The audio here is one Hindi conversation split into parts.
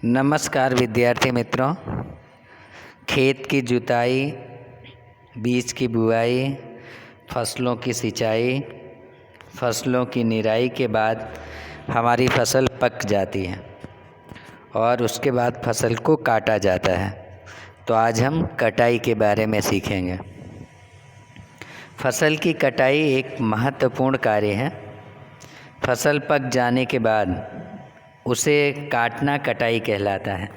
नमस्कार विद्यार्थी मित्रों। खेत की जुताई, बीज की बुआई, फसलों की सिंचाई, फसलों की निराई के बाद हमारी फसल पक जाती है और उसके बाद फसल को काटा जाता है। तो आज हम कटाई के बारे में सीखेंगे। फसल की कटाई एक महत्वपूर्ण कार्य है। फसल पक जाने के बाद उसे काटना कटाई कहलाता है।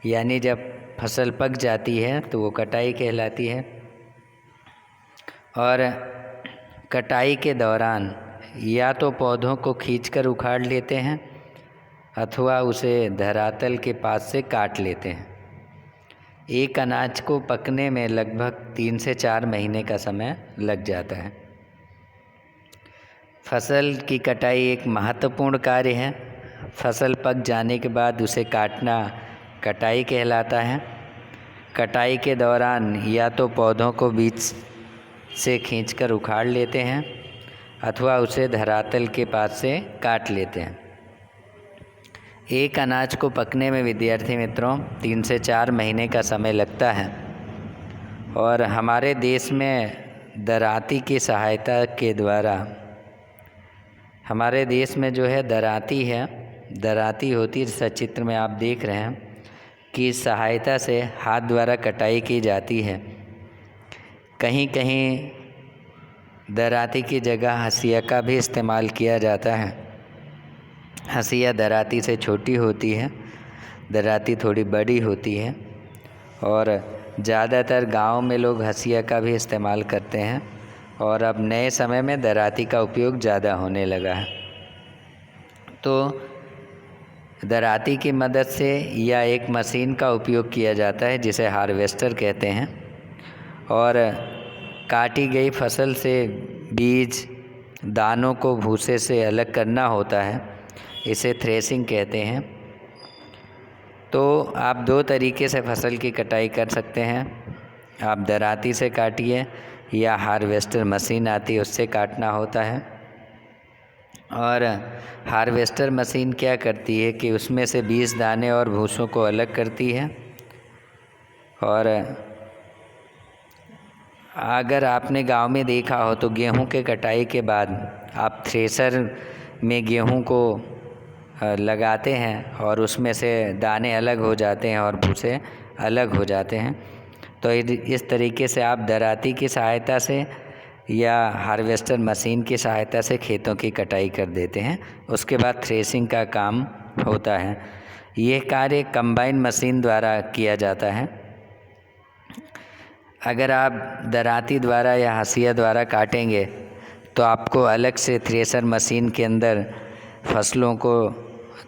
यानी जब फसल पक जाती है तो वो कटाई कहलाती है। और कटाई के दौरान या तो पौधों को खींचकर उखाड़ लेते हैं अथवा उसे धरातल के पास से काट लेते हैं। एक अनाज को पकने में लगभग 3 से 4 महीने का समय लग जाता है। फसल की कटाई एक महत्वपूर्ण कार्य है। फसल पक जाने के बाद उसे काटना कटाई कहलाता है। कटाई के दौरान या तो पौधों को बीच से खींचकर उखाड़ लेते हैं अथवा उसे धरातल के पास से काट लेते हैं। एक अनाज को पकने में विद्यार्थी मित्रों 3 से 4 महीने का समय लगता है। और हमारे देश में दराती की सहायता के द्वारा हमारे देश में जो है दराती होती है, जैसा चित्र में आप देख रहे हैं कि इस सहायता से हाथ द्वारा कटाई की जाती है। कहीं कहीं दराती की जगह हंसिया का भी इस्तेमाल किया जाता है। हंसिया दराती से छोटी होती है, दराती थोड़ी बड़ी होती है और ज़्यादातर गांव में लोग हंसिया का भी इस्तेमाल करते हैं। और अब नए समय में दराती का उपयोग ज़्यादा होने लगा है। तो दराती की मदद से या एक मशीन का उपयोग किया जाता है जिसे हार्वेस्टर कहते हैं। और काटी गई फसल से बीज दानों को भूसे से अलग करना होता है, इसे थ्रेसिंग कहते हैं। तो आप 2 तरीके से फसल की कटाई कर सकते हैं। आप दराती से काटिए या हार्वेस्टर मशीन आती है उससे काटना होता है। और हार्वेस्टर मशीन क्या करती है कि उसमें से बीज दाने और भूसों को अलग करती है। और अगर आपने गांव में देखा हो तो गेहूं के कटाई के बाद आप थ्रेसर में गेहूं को लगाते हैं और उसमें से दाने अलग हो जाते हैं और भूसे अलग हो जाते हैं। तो इस तरीके से आप दराती की सहायता से या हार्वेस्टर मशीन की सहायता से खेतों की कटाई कर देते हैं। उसके बाद थ्रेसिंग का काम होता है। यह कार्य कंबाइन मशीन द्वारा किया जाता है। अगर आप दराती द्वारा या हंसिया द्वारा काटेंगे तो आपको अलग से थ्रेसर मशीन के अंदर फसलों को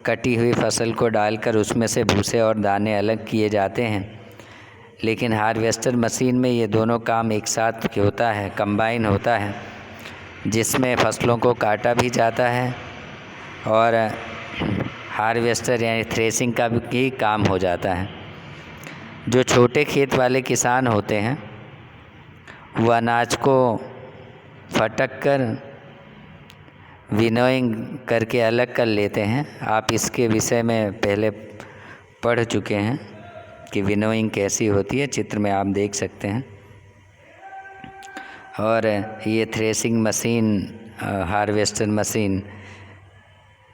कटी हुई फसल को डालकर उसमें से भूसे और दाने अलग किए जाते हैं। लेकिन हार्वेस्टर मशीन में ये दोनों काम एक साथ होता है, कंबाइन होता है, जिसमें फसलों को काटा भी जाता है और हार्वेस्टर यानी थ्रेसिंग का भी काम हो जाता है। जो छोटे खेत वाले किसान होते हैं वो अनाज को फटक कर विनोइंग करके अलग कर लेते हैं। आप इसके विषय में पहले पढ़ चुके हैं कि विनोइंग कैसी होती है, चित्र में आप देख सकते हैं। और ये थ्रेसिंग मशीन, हार्वेस्टर मशीन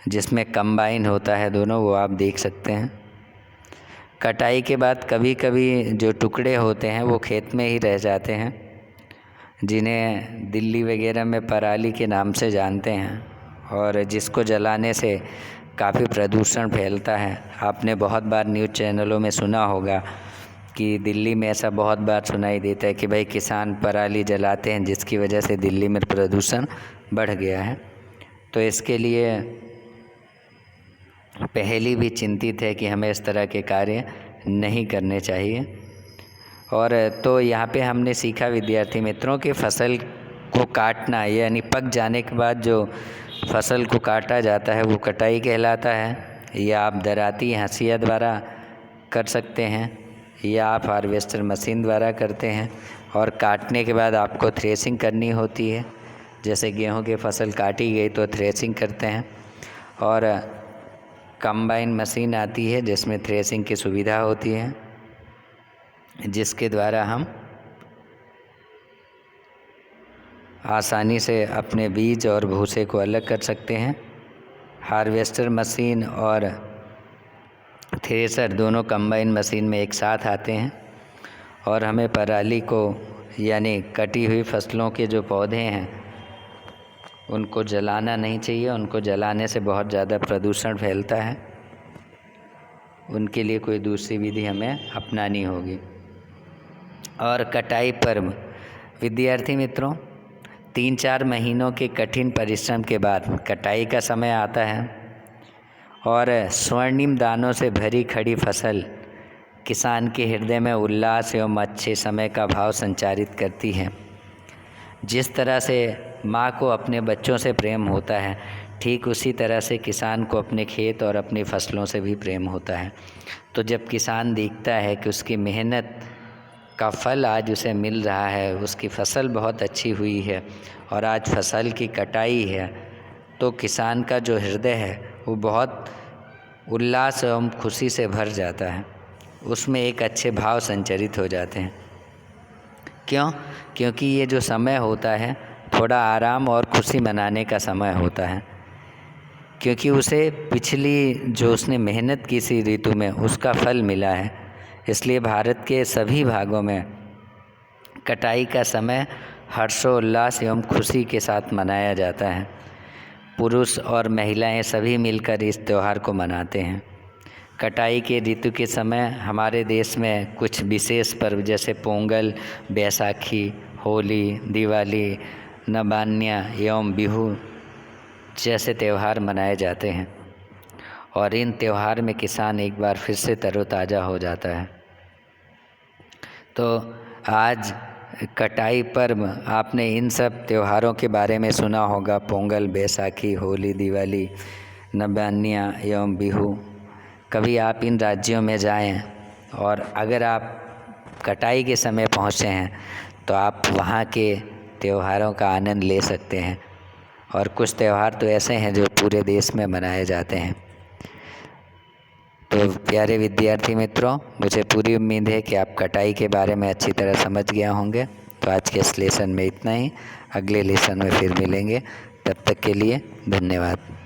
जिसमें कंबाइन होता है दोनों, वो आप देख सकते हैं। कटाई के बाद कभी कभी जो टुकड़े होते हैं वो खेत में ही रह जाते हैं, जिन्हें दिल्ली वगैरह में पराली के नाम से जानते हैं और जिसको जलाने से काफ़ी प्रदूषण फैलता है। आपने बहुत बार न्यूज़ चैनलों में सुना होगा कि दिल्ली में ऐसा बहुत बार सुनाई देता है कि भाई किसान पराली जलाते हैं जिसकी वजह से दिल्ली में प्रदूषण बढ़ गया है। तो इसके लिए पहले भी चिंतित है कि हमें इस तरह के कार्य नहीं करने चाहिए। और तो यहाँ पे हमने सीखा विद्यार्थी मित्रों कि फसल को काटना यानी पक जाने के बाद जो फसल को काटा जाता है वो कटाई कहलाता है। या आप दराती हंसिया द्वारा कर सकते हैं या आप हार्वेस्टर मशीन द्वारा करते हैं। और काटने के बाद आपको थ्रेसिंग करनी होती है। जैसे गेहूं की फसल काटी गई तो थ्रेसिंग करते हैं। और कंबाइन मशीन आती है जिसमें थ्रेसिंग की सुविधा होती है, जिसके द्वारा हम आसानी से अपने बीज और भूसे को अलग कर सकते हैं। हार्वेस्टर मशीन और थ्रेसर दोनों कंबाइन मशीन में एक साथ आते हैं और हमें पराली को यानी कटी हुई फसलों के जो पौधे हैं उनको जलाना नहीं चाहिए। उनको जलाने से बहुत ज़्यादा प्रदूषण फैलता है। उनके लिए कोई दूसरी विधि हमें अपनानी होगी। और कटाई पर्व, विद्यार्थी मित्रों, 3-4 महीनों के कठिन परिश्रम के बाद कटाई का समय आता है और स्वर्णिम दानों से भरी खड़ी फसल किसान के हृदय में उल्लास एवं अच्छे समय का भाव संचारित करती है। जिस तरह से माँ को अपने बच्चों से प्रेम होता है, ठीक उसी तरह से किसान को अपने खेत और अपनी फसलों से भी प्रेम होता है। तो जब किसान देखता है कि उसकी मेहनत का फल आज उसे मिल रहा है, उसकी फसल बहुत अच्छी हुई है और आज फसल की कटाई है, तो किसान का जो हृदय है वो बहुत उल्लास एवं खुशी से भर जाता है। उसमें एक अच्छे भाव संचरित हो जाते हैं। क्यों? क्योंकि ये जो समय होता है थोड़ा आराम और खुशी मनाने का समय होता है, क्योंकि उसे पिछली जो उसने मेहनत की सी ऋतु में उसका फल मिला है। इसलिए भारत के सभी भागों में कटाई का समय हर्षोल्लास एवं खुशी के साथ मनाया जाता है। पुरुष और महिलाएं सभी मिलकर इस त्यौहार को मनाते हैं। कटाई के ऋतु के समय हमारे देश में कुछ विशेष पर्व जैसे पोंगल, बैसाखी, होली, दिवाली, नबान्या एवं बिहू जैसे त्यौहार मनाए जाते हैं और इन त्यौहार में किसान एक बार फिर से तरोताज़ा हो जाता है। तो आज कटाई पर्व, आपने इन सब त्योहारों के बारे में सुना होगा, पोंगल, बैसाखी, होली, दिवाली, नबान्या एवं बिहू। कभी आप इन राज्यों में जाएं और अगर आप कटाई के समय पहुँचे हैं तो आप वहाँ के त्योहारों का आनंद ले सकते हैं। और कुछ त्यौहार तो ऐसे हैं जो पूरे देश में मनाए जाते हैं। तो प्यारे विद्यार्थी मित्रों, मुझे पूरी उम्मीद है कि आप कटाई के बारे में अच्छी तरह समझ गए होंगे। तो आज के इस लेसन में इतना ही। अगले लेसन में फिर मिलेंगे। तब तक के लिए धन्यवाद।